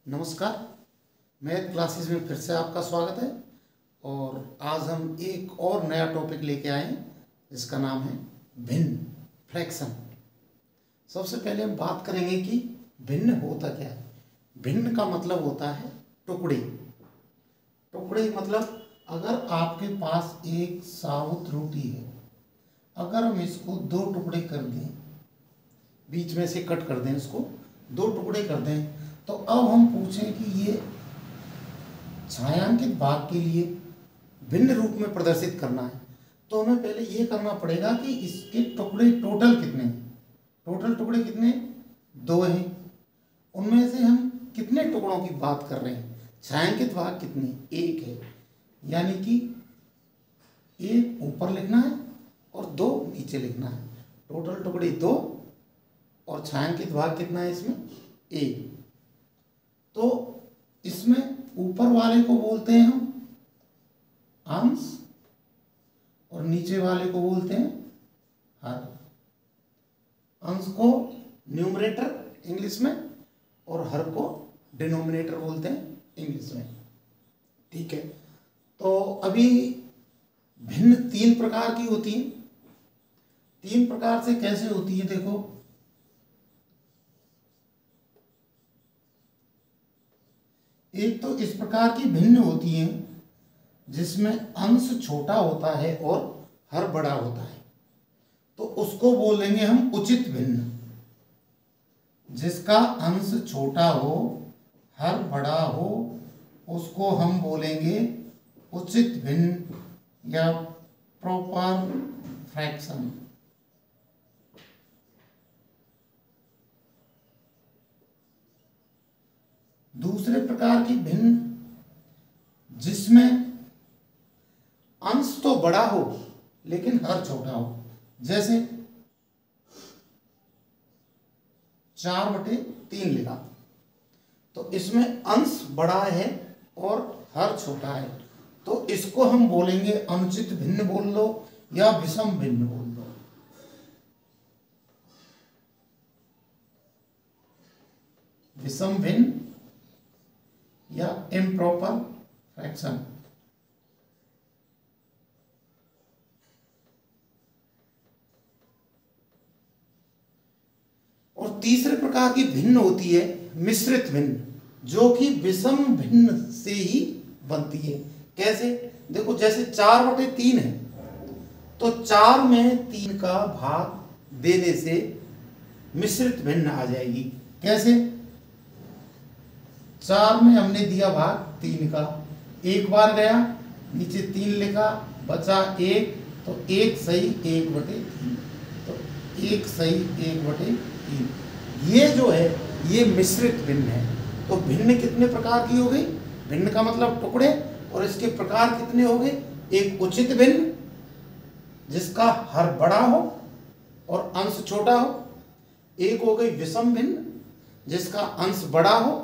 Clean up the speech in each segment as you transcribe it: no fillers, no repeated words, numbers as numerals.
नमस्कार। Math classes में फिर से आपका स्वागत है। और आज हम एक और नया टॉपिक लेके आए हैं जिसका नाम है भिन्न, फ्रैक्शन। सबसे पहले हम बात करेंगे कि भिन्न होता क्या है। भिन्न का मतलब होता है टुकड़े। टुकड़े मतलब अगर आपके पास एक साबुत रोटी है, अगर हम इसको दो टुकड़े कर दें, बीच में से कट कर दें, इसको दो टुकड़े कर दें, तो अब हम पूछें कि ये छायांकित भाग के लिए भिन्न रूप में प्रदर्शित करना है, तो हमें पहले ये करना पड़ेगा कि इसके टुकड़े टोटल कितने हैं। टोटल टुकड़े कितने? दो हैं। उनमें से हम कितने टुकड़ों की बात कर रहे हैं? छायांकित भाग कितने? एक है, यानी कि एक ऊपर लिखना है और दो नीचे लिखना है। टोटल टुकड़े दो और छायांकित भाग कितना है इसमें? एक। तो इसमें ऊपर वाले को बोलते हैं हम अंश और नीचे वाले को बोलते हैं हर। अंश को न्यूमरेटर इंग्लिश में और हर को डिनोमिनेटर बोलते हैं इंग्लिश में। ठीक है, तो अभी भिन्न तीन प्रकार की होती है। तीन प्रकार से कैसे होती है देखो। एक तो इस प्रकार की भिन्न होती है जिसमें अंश छोटा होता है और हर बड़ा होता है, तो उसको बोलेंगे हम उचित भिन्न। जिसका अंश छोटा हो, हर बड़ा हो, उसको हम बोलेंगे उचित भिन्न या प्रॉपर फ्रैक्शन। दूसरे प्रकार की भिन्न जिसमें अंश तो बड़ा हो लेकिन हर छोटा हो, जैसे 4/3 लिखा, तो इसमें अंश बड़ा है और हर छोटा है, तो इसको हम बोलेंगे अनुचित भिन्न बोल लो या विषम भिन्न बोल लो। विषम भिन्न या इम्प्रॉपर फ्रैक्शन। और तीसरे प्रकार की भिन्न होती है मिश्रित भिन्न, जो कि विषम भिन्न से ही बनती है। कैसे? देखो, जैसे 4/3 है, तो 4 में 3 का भाग देने से मिश्रित भिन्न आ जाएगी। कैसे? 4 में हमने दिया भाग 3 का, एक बार गया, नीचे 3 लिखा, बचा 1, तो 1 सही 1/3, तो 1 सही 1/3। ये जो है ये मिश्रित भिन्न है। तो भिन्न कितने प्रकार की हो गई? भिन्न का मतलब टुकड़े, और इसके प्रकार कितने हो गए? एक उचित भिन्न जिसका हर बड़ा हो और अंश छोटा हो, एक हो गई विषम भिन्न जिसका अंश बड़ा हो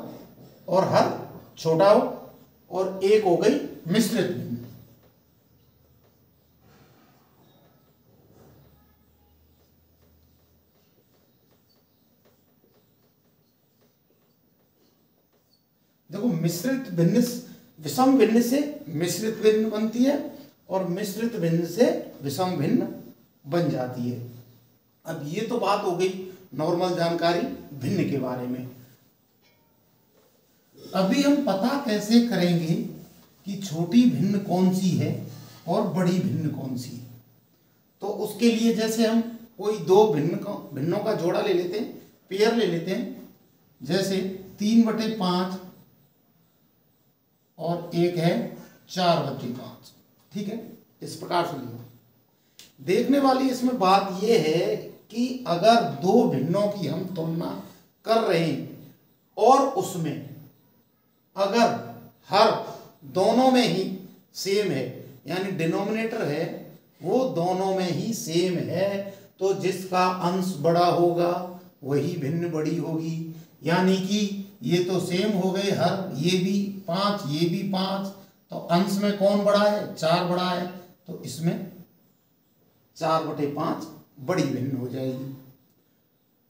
और हर छोटा हो, और एक हो गई मिश्रित भिन्न। देखो, मिश्रित भिन्न विषम भिन्न से मिश्रित भिन्न बनती है और मिश्रित भिन्न से विषम भिन्न बन जाती है। अब ये तो बात हो गई नॉर्मल जानकारी भिन्न के बारे में। अभी हम पता कैसे करेंगे कि छोटी भिन्न कौन सी है और बड़ी भिन्न कौन सी है। तो उसके लिए जैसे हम कोई दो भिन्नों का जोड़ा ले लेते हैं, पेयर ले लेते हैं। जैसे 3/5 और एक है 4/5। ठीक है, इस प्रकार से लिया। देखने वाली इसमें बात यह है कि अगर दो भिन्नों की हम तुलना कर रहे हैं और उसमें अगर हर दोनों में ही सेम है, यानी डिनोमिनेटर है वो दोनों में ही सेम है, तो जिसका अंश बड़ा होगा वही भिन्न बड़ी होगी। यानी कि ये तो सेम हो गए, हर ये भी 5 ये भी 5, तो अंश में कौन बड़ा है? 4 बड़ा है, तो इसमें 4/5 बड़ी भिन्न हो जाएगी।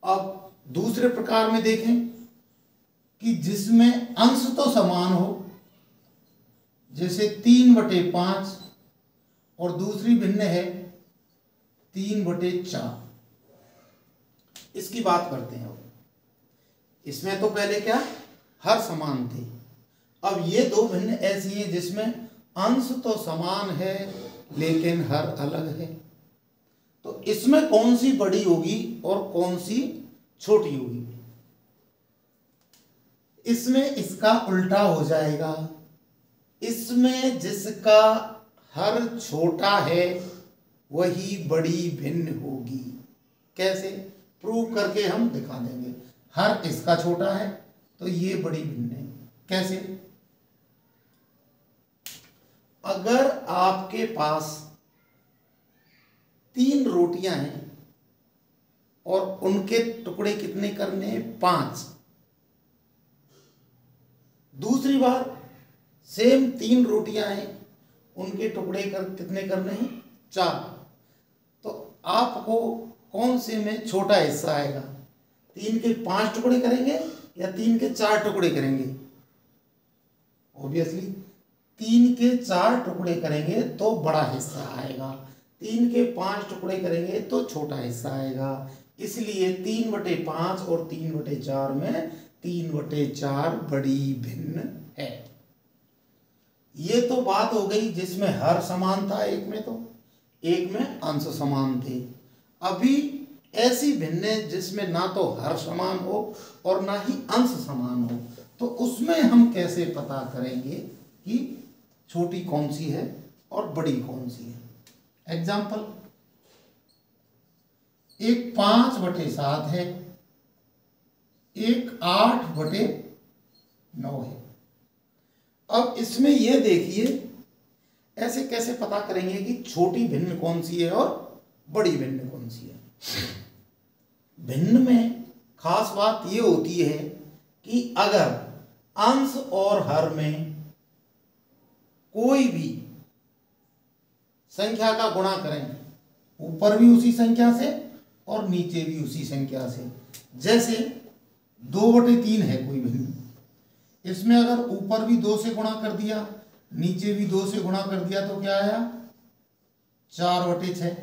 अब दूसरे प्रकार में देखें कि जिसमें अंश तो समान हो, जैसे 3/5, और दूसरी भिन्न है 3/4। इसकी बात करते हैं। अब इसमें तो पहले क्या, हर समान थे। अब ये दो भिन्न ऐसी हैं जिसमें अंश तो समान है लेकिन हर अलग है। तो इसमें कौन सी बड़ी होगी और कौन सी छोटी होगी? इसमें इसका उल्टा हो जाएगा। इसमें जिसका हर छोटा है वही बड़ी भिन्न होगी। कैसे? प्रूव करके हम दिखा देंगे। हर इसका छोटा है तो ये बड़ी भिन्न है। कैसे? अगर आपके पास 3 रोटियां हैं और उनके टुकड़े कितने करने हैं? 5। दूसरी बार सेम 3 रोटियां हैं, उनके टुकड़े कितने करने हैं? 4। तो आपको कौन से में छोटा हिस्सा आएगा? 3 के 5 टुकड़े करेंगे या 3 के 4 टुकड़े करेंगे? ऑब्वियसली 3 के 4 टुकड़े करेंगे तो बड़ा हिस्सा आएगा, 3 के 5 टुकड़े करेंगे तो छोटा हिस्सा आएगा। इसलिए 3/5 और 3/4 में 3/4 बड़ी भिन्न है। ये तो बात हो गई जिसमें हर समान था, एक में तो, एक में अंश समान थे। अभी ऐसी भिन्न जिसमें ना तो हर समान हो और ना ही अंश समान हो, तो उसमें हम कैसे पता करेंगे कि छोटी कौन सी है और बड़ी कौन सी है? एग्जाम्पल, एक 5/7 है, एक 8/9 है। अब इसमें यह देखिए, ऐसे कैसे पता करेंगे कि छोटी भिन्न कौन सी है और बड़ी भिन्न कौन सी है? भिन्न में खास बात यह होती है कि अगर अंश और हर में कोई भी संख्या का गुणा करें, ऊपर भी उसी संख्या से और नीचे भी उसी संख्या से, जैसे 2/3 है कोई भिन्न, इसमें अगर ऊपर भी 2 से गुणा कर दिया, नीचे भी 2 से गुणा कर दिया तो क्या आया? 4/6।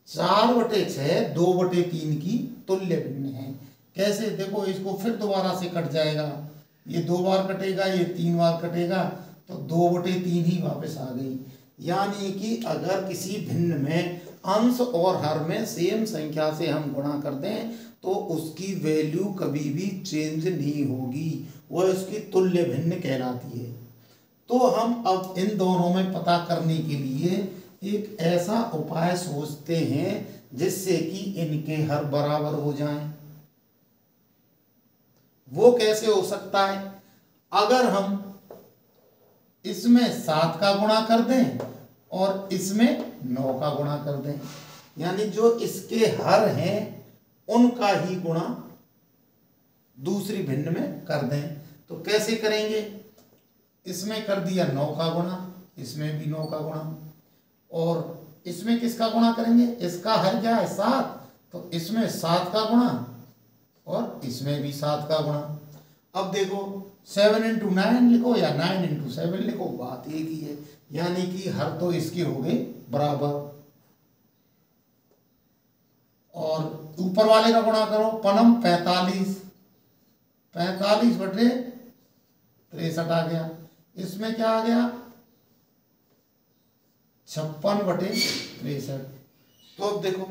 4/6 2/3 की तुल्य भिन्न है। कैसे? देखो, इसको फिर दोबारा से कट जाएगा, ये 2 बार कटेगा, ये 3 बार कटेगा, तो 2/3 ही वापस आ गई। यानी कि अगर किसी भिन्न में अंश और हर में सेम संख्या से हम गुणा कर दें तो उसकी वैल्यू कभी भी चेंज नहीं होगी, वह उसकी तुल्य भिन्न कहलाती है। तो हम अब इन दोनों में पता करने के लिए एक ऐसा उपाय सोचते हैं जिससे कि इनके हर बराबर हो जाएं। वो कैसे हो सकता है? अगर हम इसमें 7 का गुणा कर दें और इसमें 9 का गुणा कर दें, यानी जो इसके हर हैं उनका ही गुणा दूसरी भिन्न में कर दें, तो कैसे करेंगे? इसमें कर दिया 9 का गुणा, इसमें भी 9 का गुणा, और इसमें किसका गुणा करेंगे? इसका हर क्या है? 7, तो इसमें 7 का गुणा और इसमें भी 7 का गुणा। अब देखो, 7 × 9 लिखो या 9 × 7 लिखो, बात एक ही है, यानी कि हर तो इसके हो गए बराबर। और ऊपर वाले का गुणा करो, पनम 45, 45/63 आ गया। इसमें क्या आ गया? 56/63। तो अब देखो,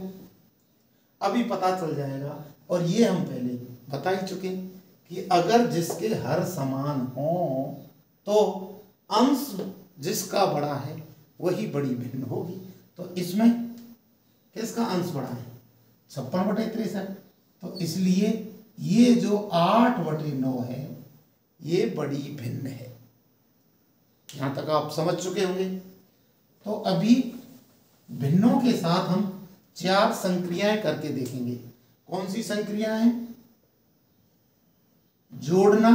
अभी पता चल जाएगा, और ये हम पहले बता ही चुके कि अगर जिसके हर समान हो तो अंश जिसका बड़ा है वही बड़ी भिन्न होगी। तो इसमें किसका अंश बड़ा है? 56/63। तो इसलिए ये जो 8/9 है ये बड़ी भिन्न है। यहां तक आप समझ चुके होंगे। तो अभी भिन्नों के साथ हम 4 संक्रियाएं करके देखेंगे। कौन सी संक्रियाएं हैं? जोड़ना,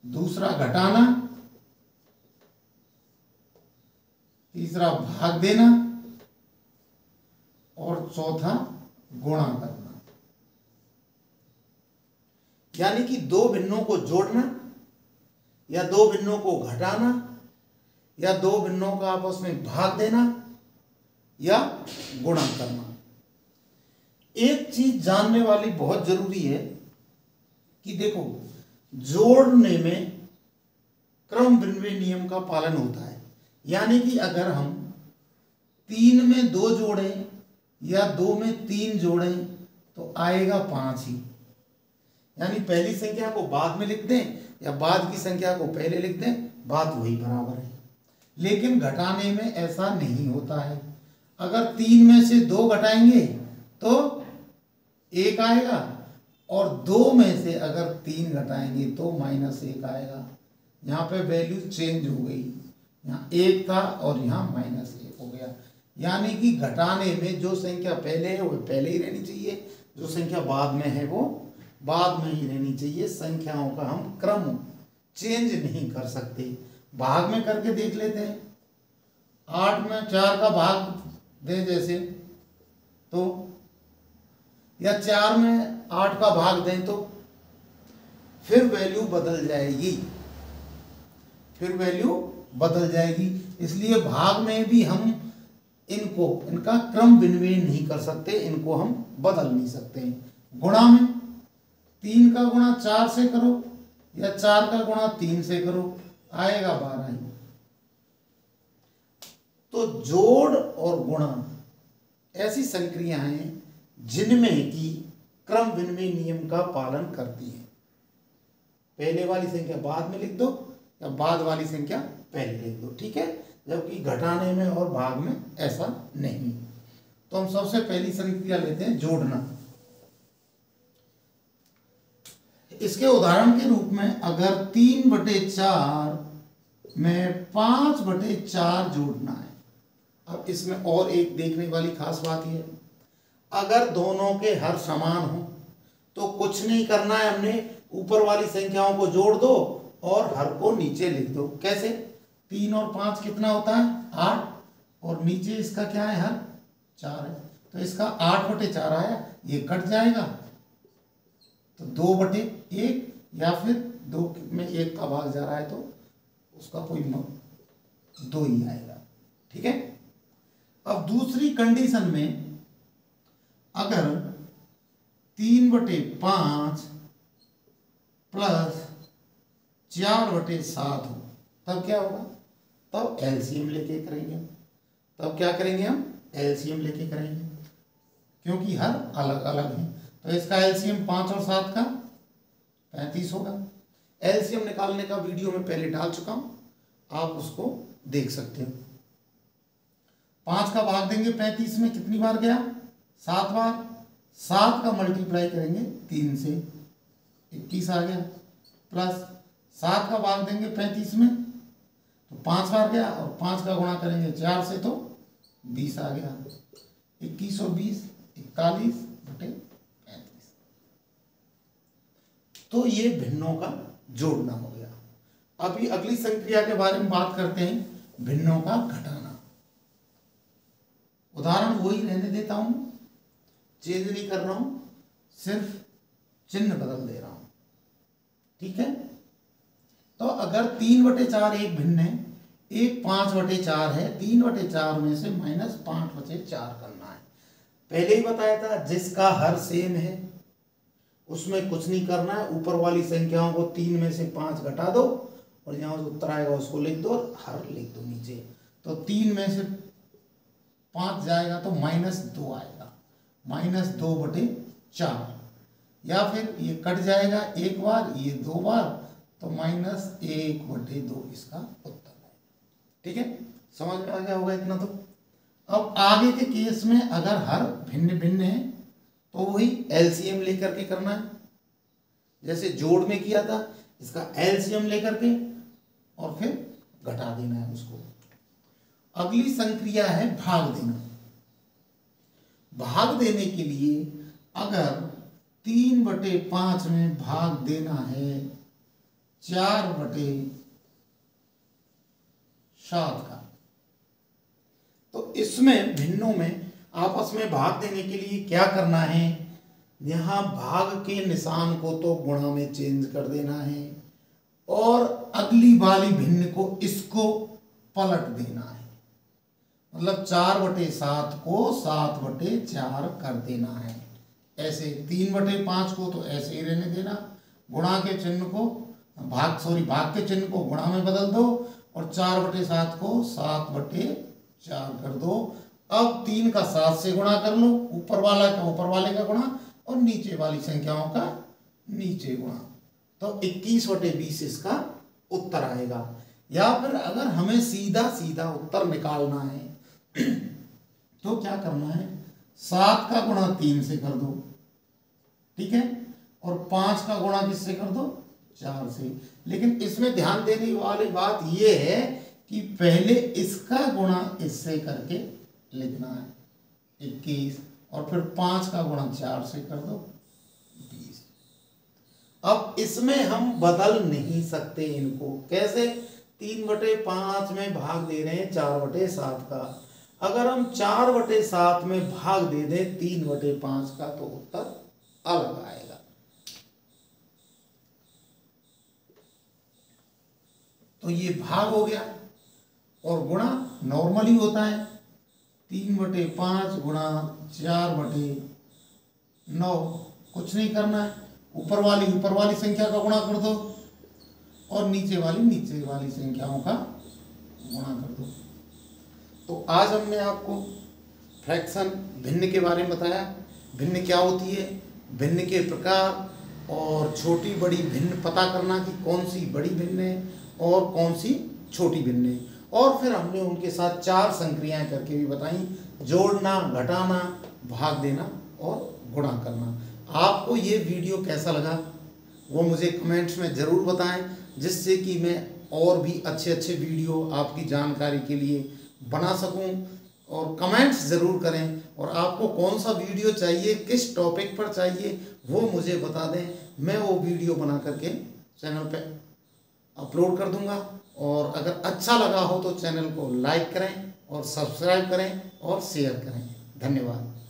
दूसरा घटाना, तीसरा भाग देना और चौथा गुणा करना। यानी कि दो भिन्नों को जोड़ना या दो भिन्नों को घटाना या दो भिन्नों का आपस में भाग देना या गुणा करना। एक चीज जानने वाली बहुत जरूरी है कि देखो, जोड़ने में क्रम भिन्नवे नियम का पालन होता है। यानी कि अगर हम 3 में 2 जोड़ें या 2 में 3 जोड़ें तो आएगा 5 ही। यानी पहली संख्या को बाद में लिख दें या बाद की संख्या को पहले लिख दें, बात वही बराबर है। लेकिन घटाने में ऐसा नहीं होता है। अगर 3 में से 2 घटाएंगे तो 1 आएगा और 2 में से अगर 3 घटाएंगे तो -1 आएगा। यहाँ पे वैल्यू चेंज हो गई, यहाँ 1 था और यहाँ -1 हो गया। यानी कि घटाने में जो संख्या पहले है वो पहले ही रहनी चाहिए, जो संख्या बाद में है वो बाद में ही रहनी चाहिए। संख्याओं का हम क्रम चेंज नहीं कर सकते। भाग में करके देख लेते हैं। 8 में 4 का भाग दें जैसे, तो या 4 में 8 का भाग दें तो फिर वैल्यू बदल जाएगी, फिर वैल्यू बदल जाएगी। इसलिए भाग में भी हम इनका क्रम विनिमय नहीं कर सकते, इनको हम बदल नहीं सकते। गुणा में 3 का गुणा 4 से करो या 4 का गुणा 3 से करो, आएगा 12 ही। तो जोड़ और गुणा ऐसी संक्रियाएं हैं जिनमें कि क्रम विनिमय नियम का पालन करती है। पहले वाली संख्या बाद में लिख दो या बाद वाली संख्या पहले लिख दो, ठीक है। जबकि घटाने में और भाग में ऐसा नहीं। तो हम सबसे पहली संक्रिया लेते हैं जोड़ना। इसके उदाहरण के रूप में अगर 3/4 में 5/4 जोड़ना है। अब इसमें और एक देखने वाली खास बात यह है, अगर दोनों के हर समान हो तो कुछ नहीं करना है, हमने ऊपर वाली संख्याओं को जोड़ दो और हर को नीचे लिख दो। कैसे? 3 और 5 कितना होता है? 8, और नीचे इसका क्या है? हर 4 है। तो इसका 8/4 आया, ये कट जाएगा तो 2/1, या फिर 2 में 1 का भाग जा रहा है तो उसका कोई 2 ही आएगा, ठीक है। अब दूसरी कंडीशन में अगर 3/5 प्लस 4/7 हो तब क्या होगा? तब एलसीएम लेके करेंगे। तब क्या करेंगे? हम एलसीएम लेके करेंगे, क्योंकि हर अलग अलग है। तो इसका एलसीएम 5 और 7 का 35 होगा। एलसीएम निकालने का वीडियो में पहले डाल चुका हूं, आप उसको देख सकते हो। 5 का भाग देंगे 35 में, कितनी बार गया? 7 बार। 7 का मल्टीप्लाई करेंगे 3 से, 21 आ गया। प्लस 7 का भाग देंगे 35 में तो 5 बार गया, और 5 का गुणा करेंगे 4 से तो 20 आ गया। 21 और 20 41/35। तो ये भिन्नों का जोड़ना हो गया। अभी अगली संक्रिया के बारे में बात करते हैं, भिन्नों का घटाना। उदाहरण वही रहने देता हूं, चेंज नहीं कर रहा हूं, सिर्फ चिन्ह बदल दे रहा हूं, ठीक है। तो अगर 3/4 एक भिन्न है, एक 5/4 है, 3/4 में से -5/4 करना है। पहले ही बताया था, जिसका हर सेम है उसमें कुछ नहीं करना है। ऊपर वाली संख्याओं को 3 में से 5 घटा दो और यहाँ जो उत्तर आएगा उसको लिख दो और हर लिख दो नीचे। तो 3 में से 5 जाएगा तो -2 आएगा, -2/4। या फिर ये कट जाएगा एक बार, ये 2 बार, तो -1/2 इसका उत्तर है, ठीक है। समझ में आ गया होगा इतना। तो अब आगे के केस में अगर हर भिन्न भिन्न है तो वही एलसीएम लेकर के करना है, जैसे जोड़ में किया था। इसका एलसीएम लेकर के और फिर घटा देना है उसको। अगली संक्रिया है भाग देना। भाग देने के लिए अगर 3/5 में भाग देना है 4/7 का, तो इसमें भिन्नों में आपस में भाग देने के लिए क्या करना है? यहाँ भाग के निशान को तो गुणा में चेंज कर देना है और अगली वाली भिन्न को इसको पलट देना है। मतलब 4/7 को 7/4 कर देना है। ऐसे 3/5 को तो ऐसे ही रहने देना, गुणा के चिन्ह को भाग के चिन्ह को गुणा में बदल दो और 4/7 को 7/4 कर दो। अब 3 का 7 से गुणा कर लो, ऊपर वाला का ऊपर वाले का गुणा और नीचे वाली संख्याओं का नीचे गुणा, तो 21/20 इसका उत्तर आएगा। या फिर अगर हमें सीधा सीधा उत्तर निकालना है तो क्या करना है, 7 का गुणा 3 से कर दो, ठीक है, और 5 का गुणा किससे कर दो, 4 से। लेकिन इसमें ध्यान देने वाली बात यह है कि पहले इसका गुणा इससे करके लिखना है 21, और फिर 5 का गुणा 4 से कर दो 20। अब इसमें हम बदल नहीं सकते इनको, कैसे, 3/5 में भाग दे रहे हैं 4/7 का, अगर हम 4/7 में भाग दे दें 3/5 का तो उत्तर अलग आएगा। तो ये भाग हो गया और गुणा नॉर्मली होता है 3/5 गुणा 4/9, कुछ नहीं करना है, ऊपर वाली संख्या का गुणा कर दो और नीचे वाली संख्याओं का गुणा कर दो। तो आज हमने आपको फ्रैक्शन भिन्न के बारे में बताया, भिन्न क्या होती है, भिन्न के प्रकार और छोटी बड़ी भिन्न पता करना कि कौन सी बड़ी भिन्न है और कौन सी छोटी भिन्न है, और फिर हमने उनके साथ 4 संक्रियाएं करके भी बताई, जोड़ना, घटाना, भाग देना और गुणा करना। आपको ये वीडियो कैसा लगा वो मुझे कमेंट्स में ज़रूर बताएं, जिससे कि मैं और भी अच्छे अच्छे वीडियो आपकी जानकारी के लिए बना सकूं। और कमेंट्स ज़रूर करें, और आपको कौन सा वीडियो चाहिए, किस टॉपिक पर चाहिए वो मुझे बता दें, मैं वो वीडियो बना करके चैनल पे अपलोड कर दूंगा। और अगर अच्छा लगा हो तो चैनल को लाइक करें और सब्सक्राइब करें और शेयर करें। धन्यवाद।